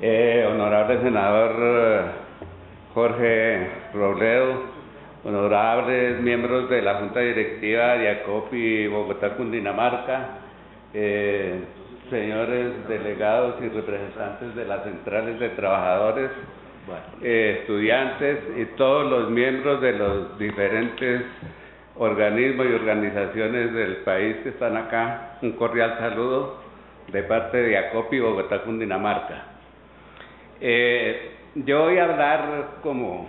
Honorable senador Jorge Robledo, honorables miembros de la Junta Directiva de ACOPI Bogotá, Cundinamarca, señores delegados y representantes de las centrales de trabajadores, estudiantes y todos los miembros de los diferentes organismos y organizaciones del país que están acá, un cordial saludo de parte de ACOPI Bogotá, Cundinamarca. Yo voy a hablar como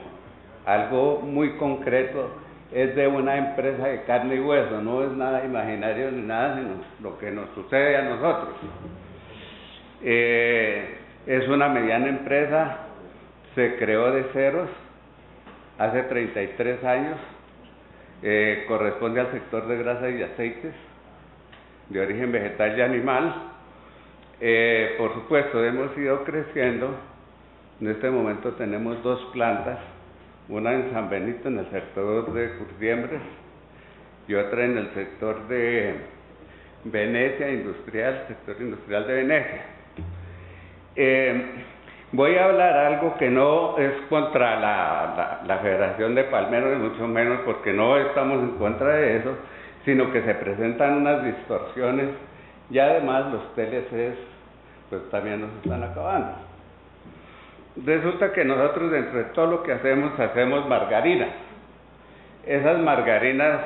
algo muy concreto, es de una empresa de carne y hueso, no es nada imaginario ni nada, sino lo que nos sucede a nosotros. Es una mediana empresa, se creó de ceros hace 33 años, corresponde al sector de grasas y aceites de origen vegetal y animal. Por supuesto, hemos ido creciendo. En este momento tenemos 2 plantas, una en San Benito, en el sector de Curtiembres, y otra en el sector de Venecia industrial, sector industrial de Venecia. Voy a hablar algo que no es contra la Federación de Palmeros, ni mucho menos, porque no estamos en contra de eso, sino que se presentan unas distorsiones y además los TLCs pues también nos están acabando. Resulta que nosotros, dentro de todo lo que hacemos margarinas. Esas margarinas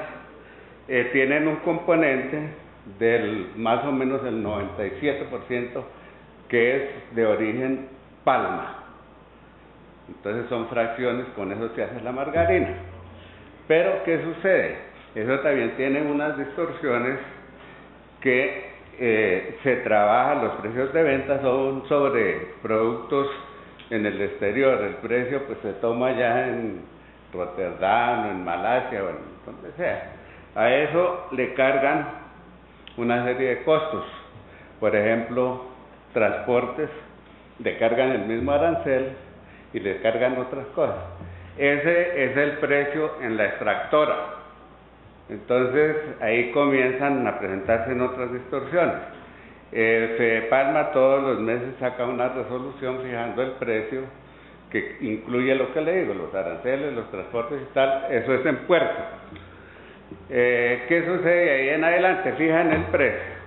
tienen un componente del más o menos el 97% que es de origen palma. Entonces son fracciones, con eso se hace la margarina. Pero ¿qué sucede? Eso también tiene unas distorsiones que se trabajan, los precios de venta son sobre productos en el exterior. El precio pues se toma ya en Rotterdam, o en Malasia, o en donde sea. A eso le cargan una serie de costos. Por ejemplo, transportes, le cargan el mismo arancel y le cargan otras cosas. Ese es el precio en la extractora. Entonces ahí comienzan a presentarse en otras distorsiones. Fedepalma todos los meses saca una resolución fijando el precio que incluye lo que le digo, los aranceles, los transportes y tal. Eso es en puerto. ¿Qué sucede ahí en adelante? Fijan el precio.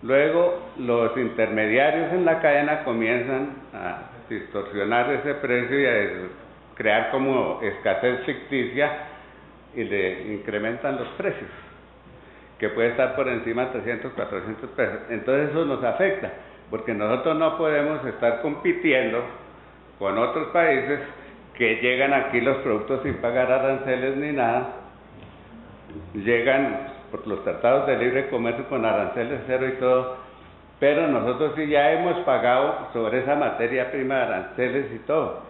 Luego los intermediarios en la cadena comienzan a distorsionar ese precio y a crear como escasez ficticia y le incrementan los precios, que puede estar por encima de 300, 400 pesos. Entonces eso nos afecta, porque nosotros no podemos estar compitiendo con otros países que llegan aquí los productos sin pagar aranceles ni nada, llegan por los tratados de libre comercio con aranceles cero y todo, pero nosotros sí ya hemos pagado sobre esa materia prima de aranceles y todo.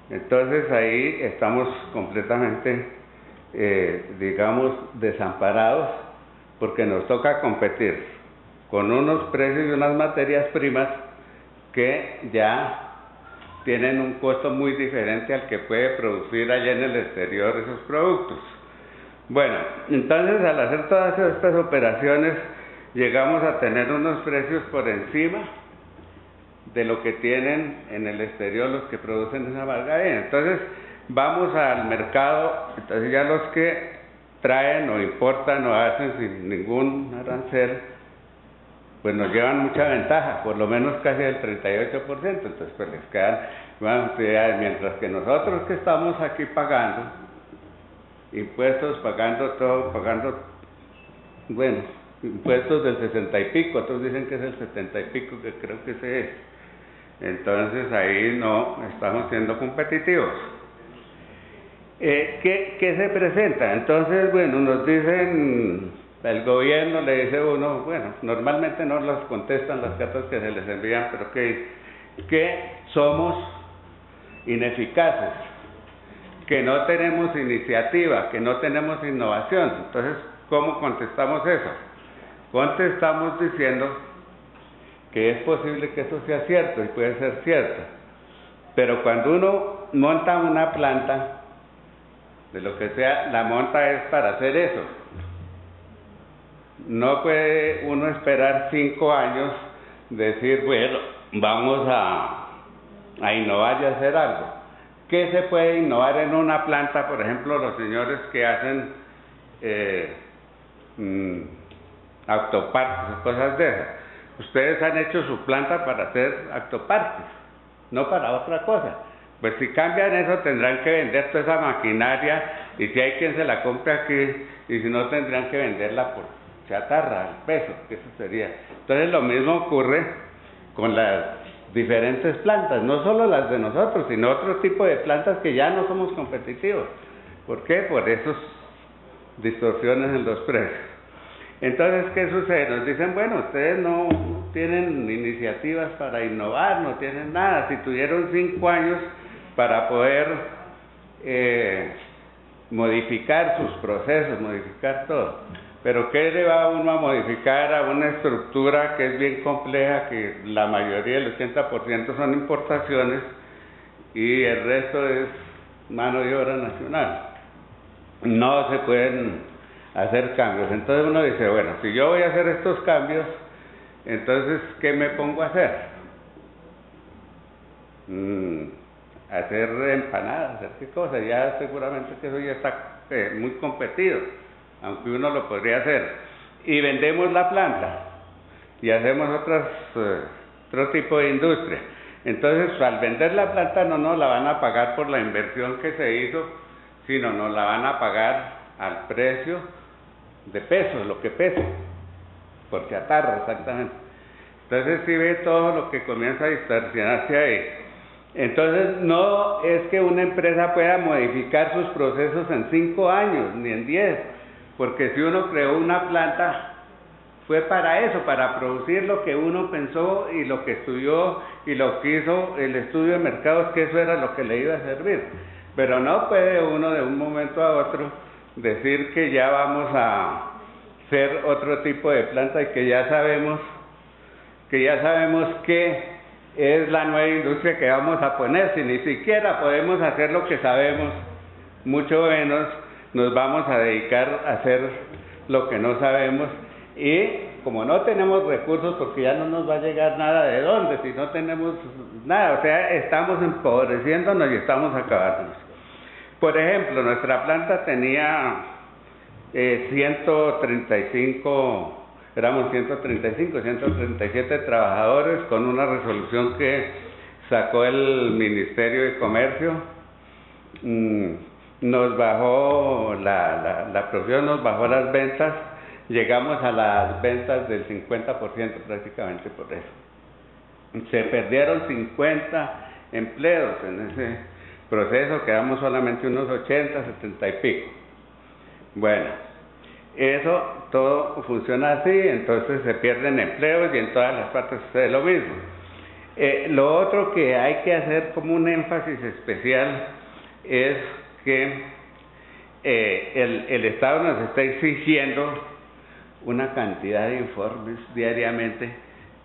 Entonces ahí estamos completamente, digamos, desamparados, porque nos toca competir con unos precios y unas materias primas que ya tienen un costo muy diferente al que puede producir allá en el exterior esos productos. Bueno, entonces al hacer todas estas operaciones llegamos a tener unos precios por encima de lo que tienen en el exterior los que producen esa margarina. Entonces vamos al mercado, entonces ya los que traen o importan o hacen sin ningún arancel, pues nos llevan mucha ventaja, por lo menos casi el 38%, entonces pues les quedan más utilidades, mientras que nosotros que estamos aquí pagando impuestos, pagando todo, bueno, impuestos del 60 y pico, otros dicen que es el 70 y pico, que creo que ese es. Entonces ahí no estamos siendo competitivos. ¿Qué se presenta? Entonces, bueno, nos dicen, el gobierno le dice a uno, bueno, normalmente no las contestan las cartas que se les envían, pero que somos ineficaces, que no tenemos iniciativa, que no tenemos innovación. Entonces, ¿cómo contestamos eso? Contestamos diciendo que es posible que eso sea cierto y puede ser cierto, pero cuando uno monta una planta, de lo que sea, la monta es para hacer eso. No puede uno esperar 5 años, decir, bueno, vamos a a innovar y hacer algo. ¿Qué se puede innovar en una planta? Por ejemplo, los señores que hacen autopartes, cosas de esas. Ustedes han hecho su planta para hacer autopartes, no para otra cosa. Pues si cambian eso, tendrán que vender toda esa maquinaria, y si hay quien se la compre aquí, y si no, tendrán que venderla por chatarra, al peso, que eso sería. Entonces lo mismo ocurre con las diferentes plantas, no solo las de nosotros, sino otro tipo de plantas que ya no somos competitivos. ¿Por qué? Por esas distorsiones en los precios. Entonces, ¿qué sucede? Nos dicen, bueno, ustedes no tienen iniciativas para innovar, no tienen nada. Si tuvieron 5 años para poder modificar sus procesos, modificar todo. Pero ¿qué le va a uno a modificar a una estructura que es bien compleja, que la mayoría, el 80% son importaciones y el resto es mano de obra nacional? No se pueden hacer cambios. Entonces uno dice, bueno, si yo voy a hacer estos cambios, entonces, ¿qué me pongo a hacer? Hacer empanadas, hacer qué cosa, ya seguramente que eso ya está muy competido, aunque uno lo podría hacer. Y vendemos la planta y hacemos otro tipo de industria. Entonces, al vender la planta no nos la van a pagar por la inversión que se hizo, sino nos la van a pagar al precio de pesos, lo que pese, por chatarra, exactamente. Entonces sí ve todo lo que comienza a distorsionarse ahí. Entonces no es que una empresa pueda modificar sus procesos en 5 años, ni en 10, porque si uno creó una planta, fue para eso, para producir lo que uno pensó y lo que estudió y lo que hizo el estudio de mercados, que eso era lo que le iba a servir. Pero no puede uno de un momento a otro decir que ya vamos a ser otro tipo de planta y que ya sabemos qué es la nueva industria que vamos a poner. Si ni siquiera podemos hacer lo que sabemos, mucho menos nos vamos a dedicar a hacer lo que no sabemos. Y como no tenemos recursos, porque ya no nos va a llegar nada de dónde, si no tenemos nada, o sea, estamos empobreciéndonos y estamos acabándonos. Por ejemplo, nuestra planta tenía 137 trabajadores, con una resolución que sacó el Ministerio de Comercio. Nos bajó la producción, nos bajó las ventas, llegamos a las ventas del 50% prácticamente por eso. Se perdieron 50 empleos en ese proceso, quedamos solamente unos 80, 70 y pico. Bueno, eso todo funciona así, entonces se pierden empleos y en todas las partes sucede lo mismo. Lo otro que hay que hacer como un énfasis especial es que el Estado nos está exigiendo una cantidad de informes diariamente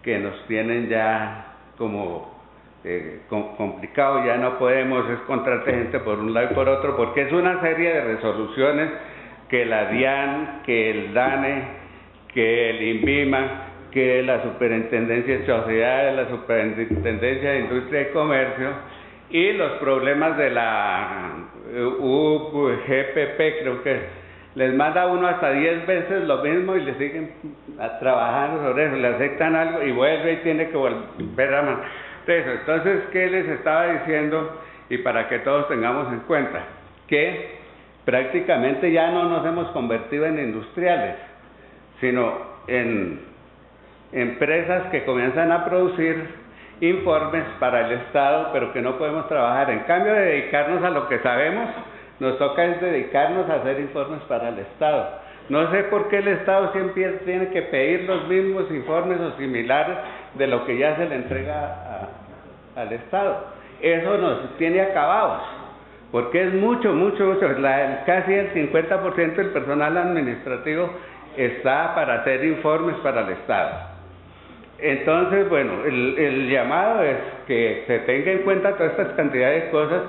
que nos tienen ya como complicado. Ya no podemos encontrarte gente por un lado y por otro, porque es una serie de resoluciones que la DIAN, que el DANE, que el INVIMA, que la Superintendencia de Sociedades, la Superintendencia de Industria y Comercio, y los problemas de la UGPP, creo que les manda uno hasta 10 veces lo mismo y le siguen trabajando sobre eso, le aceptan algo y vuelve y tiene que volver a mandar eso. Entonces, ¿qué les estaba diciendo? Y para que todos tengamos en cuenta, que prácticamente ya no nos hemos convertido en industriales, sino en empresas que comienzan a producir informes para el Estado, pero que no podemos trabajar. En cambio de dedicarnos a lo que sabemos, nos toca es dedicarnos a hacer informes para el Estado. No sé por qué el Estado siempre tiene que pedir los mismos informes o similares de lo que ya se le entrega al Estado. Eso nos tiene acabados, porque es mucho. Casi el 50% del personal administrativo está para hacer informes para el Estado. Entonces, bueno, el llamado es que se tenga en cuenta todas estas cantidades de cosas,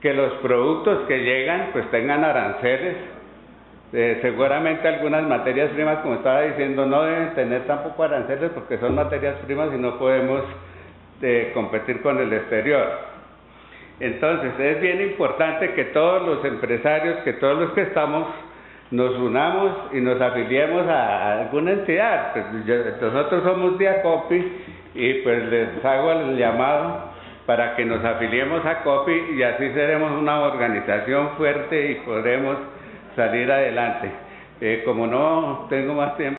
que los productos que llegan pues tengan aranceles. Seguramente algunas materias primas, como estaba diciendo, no deben tener tampoco aranceles porque son materias primas y no podemos competir con el exterior. Entonces es bien importante que todos los empresarios, que todos los que estamos, nos unamos y nos afiliemos a alguna entidad. Pues nosotros somos de ACOPI y pues les hago el llamado para que nos afiliemos a ACOPI y así seremos una organización fuerte y podremos salir adelante. Como no tengo más tiempo.